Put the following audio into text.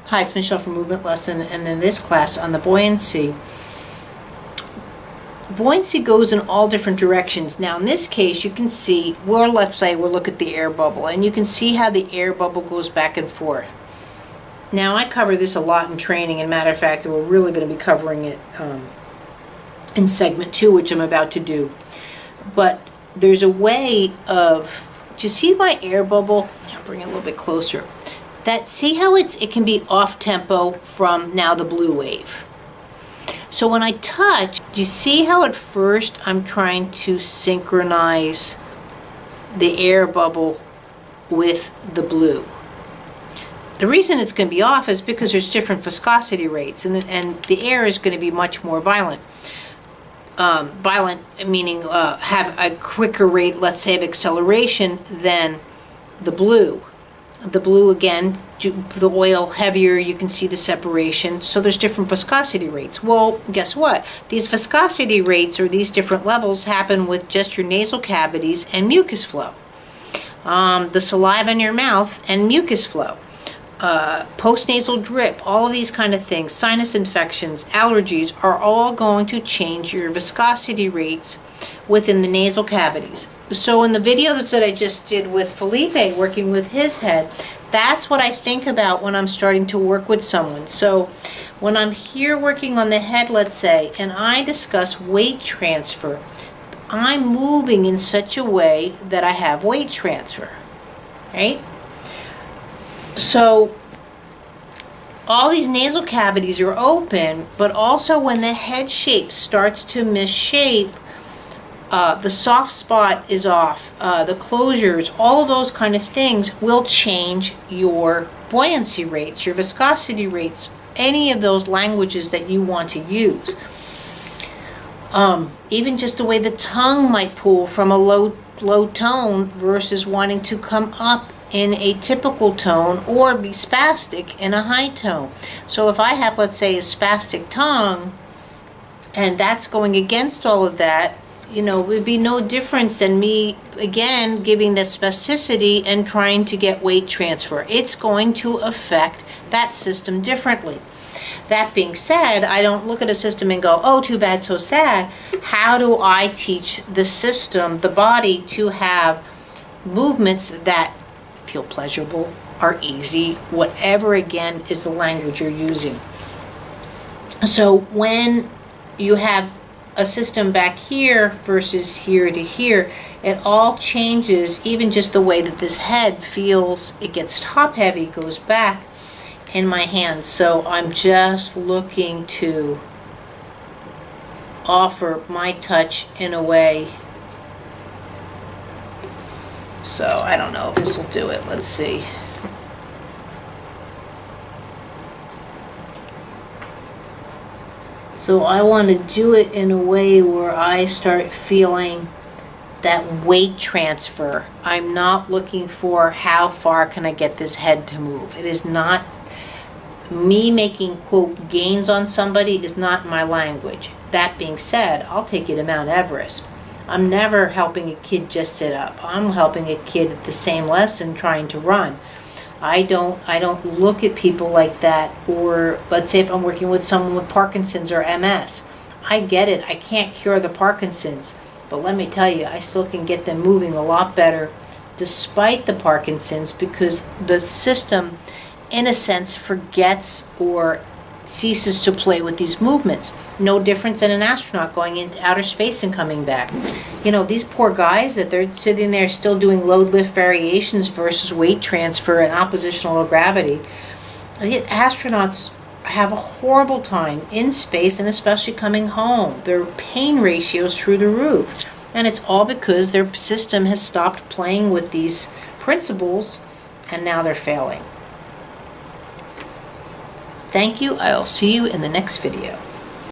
Hi, it's Michelle from Movement Lesson, and in this class on the buoyancy. Buoyancy goes in all different directions. Now in this case you can see, let's say we'll look at the air bubble, and you can see how the air bubble goes back and forth. Now I cover this a lot in training, and matter of fact we're really going to be covering it in segment 2, which I'm about to do. But there's a way of, do you see my air bubble? I'll bring it a little bit closer. See how it can be off tempo from now the blue wave. So when I touch, do you see how at first I'm trying to synchronize the air bubble with the blue? The reason it's going to be off is because there's different viscosity rates, and the air is going to be much more violent. Violent meaning have a quicker rate, let's say, of acceleration than the blue. The blue, again, the oil heavier, you can see the separation. So there's different viscosity rates. Well, guess what? These viscosity rates, or these different levels, happen with just your nasal cavities and mucus flow. The saliva in your mouth and mucus flow. Postnasal drip, all of these kind of things, sinus infections, allergies, are all going to change your viscosity rates within the nasal cavities. So in the video that I just did with Felipe, working with his head, that's what I think about when I'm starting to work with someone. So when I'm here working on the head, let's say, and I discuss weight transfer, I'm moving in such a way that I have weight transfer, right? So all these nasal cavities are open, but also when the head shape starts to misshape, the soft spot is off, the closures, all of those kind of things will change your buoyancy rates, your viscosity rates, any of those languages that you want to use. Even just the way the tongue might pull from a low tone versus wanting to come up in a typical tone, or be spastic in a high tone. So if I have, let's say, a spastic tongue, and that's going against all of that, it would be no difference than me, again, giving the spasticity and trying to get weight transfer. It's going to affect that system differently. That being said, I don't look at a system and go, oh, too bad, so sad. How do I teach the system, the body, to have movements that feel pleasurable, are easy, whatever, again, is the language you're using. So when you have a system back here versus here to here, it all changes, even just the way that this head feels. It gets top heavy, goes back in my hands. So I'm just looking to offer my touch in a way. So I don't know if this will do it. Let's see. So I want to do it in a way where I start feeling that weight transfer. I'm not looking for how far can I get this head to move. It is not me making, quote, gains on somebody is not my language. That being said, I'll take you to Mount Everest. I'm never helping a kid just sit up. I'm helping a kid at the same lesson trying to run. I don't look at people like that. Or let's say if I'm working with someone with Parkinson's or MS. I get it. I can't cure the Parkinson's. But let me tell you, I still can get them moving a lot better despite the Parkinson's, because the system, in a sense, forgets or ceases to play with these movements. No difference than an astronaut going into outer space and coming back. These poor guys that they're sitting there still doing load lift variations versus weight transfer and oppositional gravity. The astronauts have a horrible time in space, and especially coming home. Their pain ratios through the roof. And it's all because their system has stopped playing with these principles, and now they're failing. Thank you. I'll see you in the next video.